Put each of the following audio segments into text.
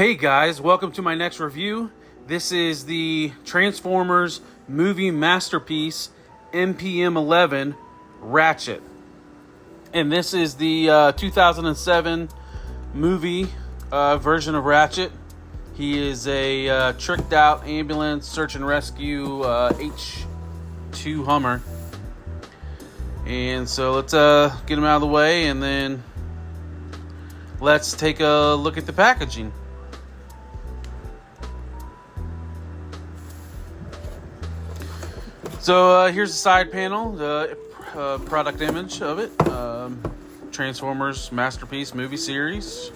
Hey guys, welcome to my next review. This is the Transformers Movie Masterpiece MPM-11 Ratchet. And this is the 2007 movie version of Ratchet. He is a tricked out ambulance search and rescue H2 Hummer. And so let's get him out of the way and then let's take a look at the packaging. So here's the side panel, the product image of it. Transformers Masterpiece movie series.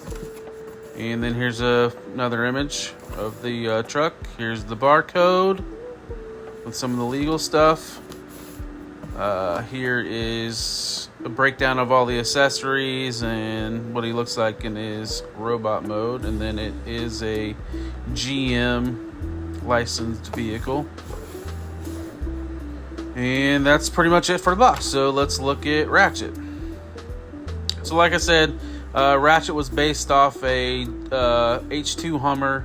And then here's another image of the truck. Here's the barcode with some of the legal stuff. Here is a breakdown of all the accessories and what he looks like in his robot mode. And then it is a GM licensed vehicle. And that's pretty much it for the box. So let's look at Ratchet. So like I said, Ratchet was based off a H2 Hummer,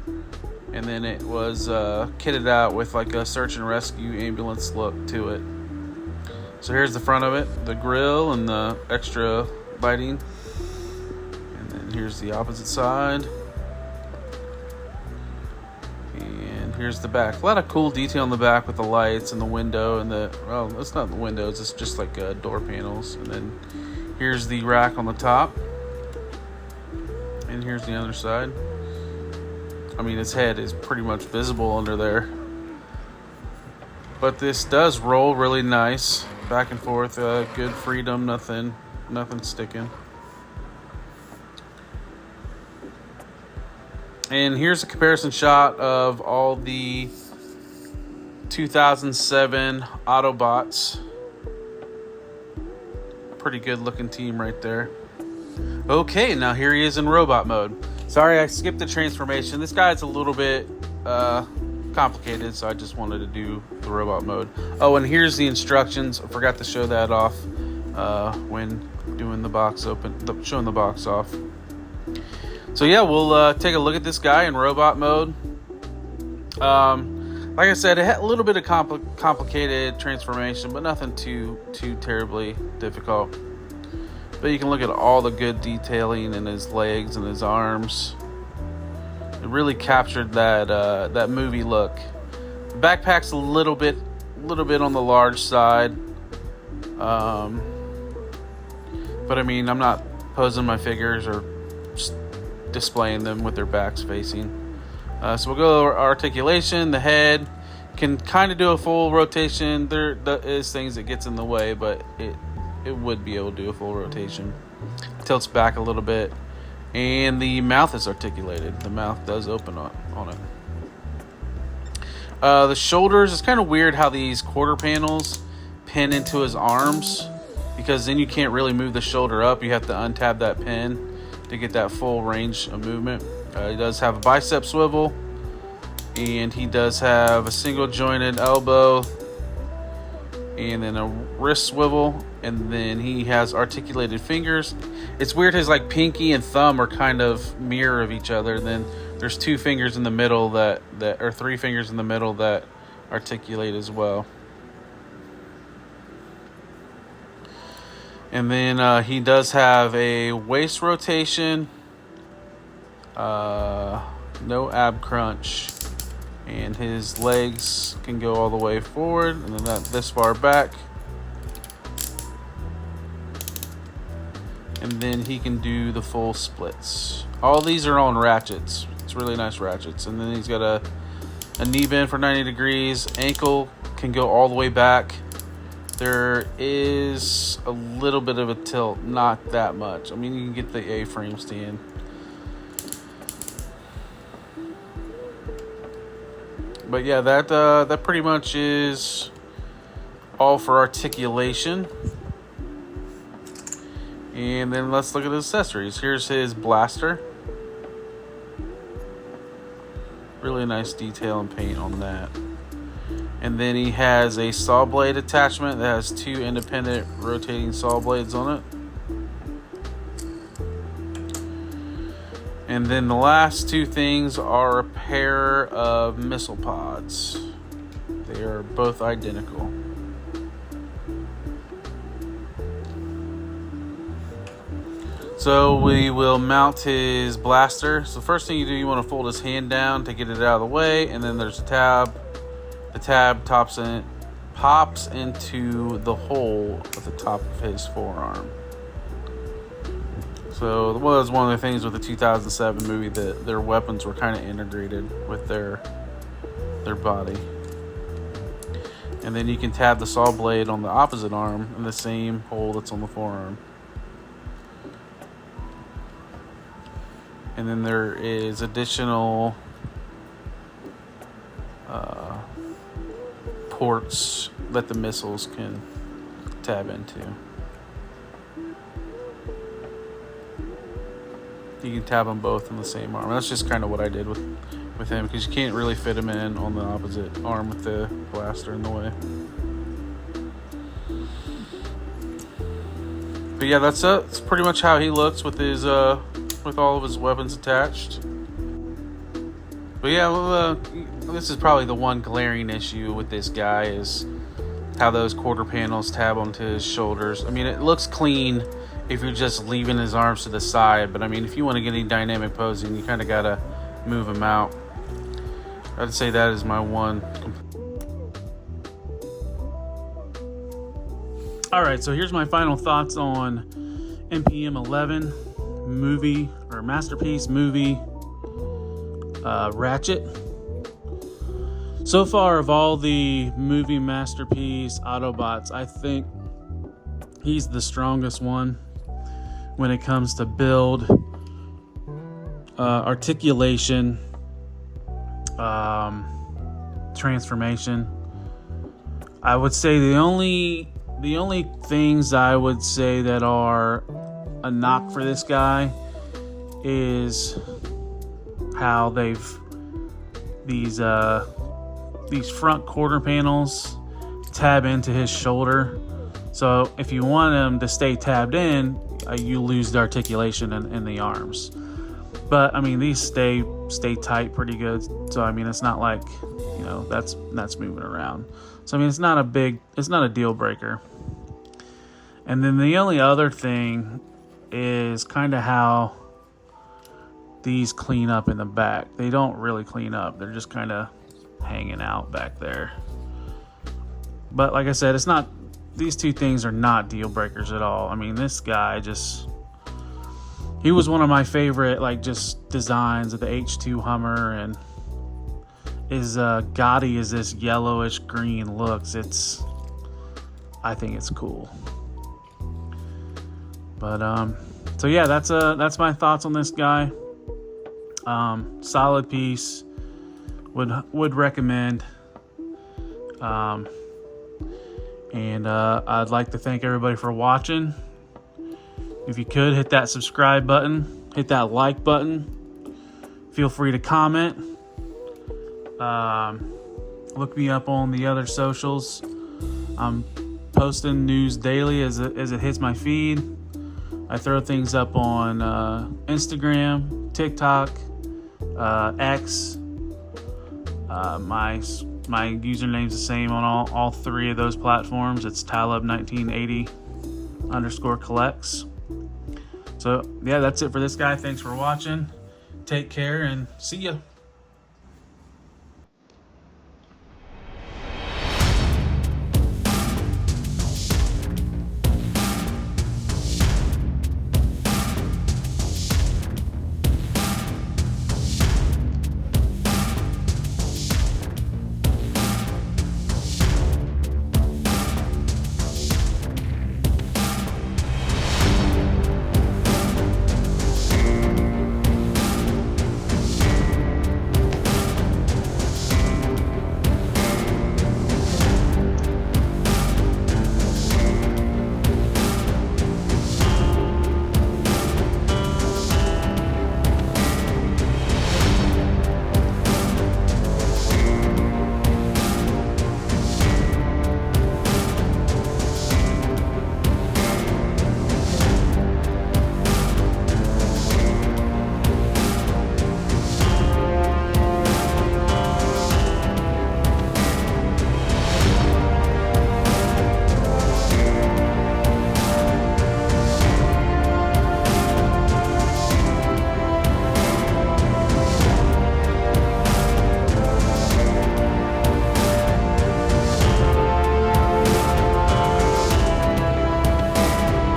and then it was kitted out with like a search and rescue ambulance look to it. So here's the front of it, the grille and the extra lighting. And then here's the opposite side. And here's the back. A lot of cool detail in the back with the lights and the window and well, it's not the windows, it's just like door panels. And then here's the rack on the top. And here's the other side. I mean, his head is pretty much visible under there. But this does roll really nice. Back and forth, good freedom, nothing sticking. And here's a comparison shot of all the 2007 Autobots. Pretty good looking team right there. Okay, now here he is in robot mode. Sorry, I skipped the transformation. This guy's a little bit complicated, so I just wanted to do the robot mode. Oh, and here's the instructions. I forgot to show that off when doing the box open, showing the box off. So yeah, we'll take a look at this guy in robot mode. Like I said, it had a little bit of complicated transformation, but nothing too terribly difficult. But you can look at all the good detailing in his legs and his arms. It really captured that movie look. The backpack's a little bit on the large side. But I mean, I'm not posing my figures or displaying them with their backs facing. So we'll go over articulation. The head can kind of do a full rotation. There is things that gets in the way, but it would be able to do a full rotation. Tilts back a little bit. And the mouth is articulated. The mouth does open on it. The shoulders, it's kind of weird how these quarter panels pin into his arms, because then you can't really move the shoulder up. You have to untab that pin to get that full range of movement. He does have a bicep swivel, and he does have a single jointed elbow, and then a wrist swivel, and then he has articulated fingers. It's weird, his like pinky and thumb are kind of mirror of each other. And then there's 2 fingers in the middle or 3 fingers in the middle that articulate as well. And then he does have a waist rotation, no ab crunch, and his legs can go all the way forward and then this far back. And then he can do the full splits. All these are on ratchets. It's really nice ratchets. And then he's got a knee bend for 90 degrees. Ankle can go all the way back. There is a little bit of a tilt, not that much. I mean, you can get the A-frame stand. But yeah, that pretty much is all for articulation. And then let's look at his accessories. Here's his blaster. Really nice detail and paint on that. And then he has a saw blade attachment that has 2 independent rotating saw blades on it. And then the last two things are a pair of missile pods. They are both identical. So we will mount his blaster. So the first thing you do, you want to fold his hand down to get it out of the way, and then there's a tab. The tab pops into the hole at the top of his forearm. So that was one of the things with the 2007 movie, that their weapons were kind of integrated with their body. And then you can tab the saw blade on the opposite arm in the same hole that's on the forearm. And then there is additional ports that the missiles can tab into. You can tab them both in the same arm. That's just kind of what I did with him, because you can't really fit him in on the opposite arm with the blaster in the way. But yeah, that's pretty much how he looks with his with all of his weapons attached. But yeah, well, this is probably the one glaring issue with this guy, is how those quarter panels tab onto his shoulders. I mean, it looks clean if you're just leaving his arms to the side, but I mean, if you want to get any dynamic posing, you kind of gotta move him out. I'd say that is my one. Alright, so here's my final thoughts on MPM-11 movie, or Masterpiece Movie Ratchet. So far, of all the Movie Masterpiece Autobots, I think he's the strongest one when it comes to build, articulation, transformation. I would say the only things I would say that are a knock for this guy is how these front quarter panels tab into his shoulder. So if you want him to stay tabbed in, you lose the articulation in the arms. But I mean, these stay tight pretty good. So I mean, it's not like, you know, that's moving around. So I mean, it's not a deal breaker. And then the only other thing is kind of how these clean up in the back. They don't really clean up. They're just kind of hanging out back there. But like I said, these two things are not deal breakers at all. I mean, this guy he was one of my favorite, like, just designs of the H2 Hummer, and as gaudy as this yellowish green looks, I think it's cool. But so yeah, that's my thoughts on this guy. Solid piece. Would recommend. And I'd like to thank everybody for watching. If you could, hit that subscribe button, hit that like button. Feel free to comment. Look me up on the other socials. I'm posting news daily as it hits my feed. I throw things up on Instagram, TikTok, X. My username's the same on all three of those platforms. It's Talub1980_collects. So yeah, that's it for this guy. Thanks for watching. Take care and see ya.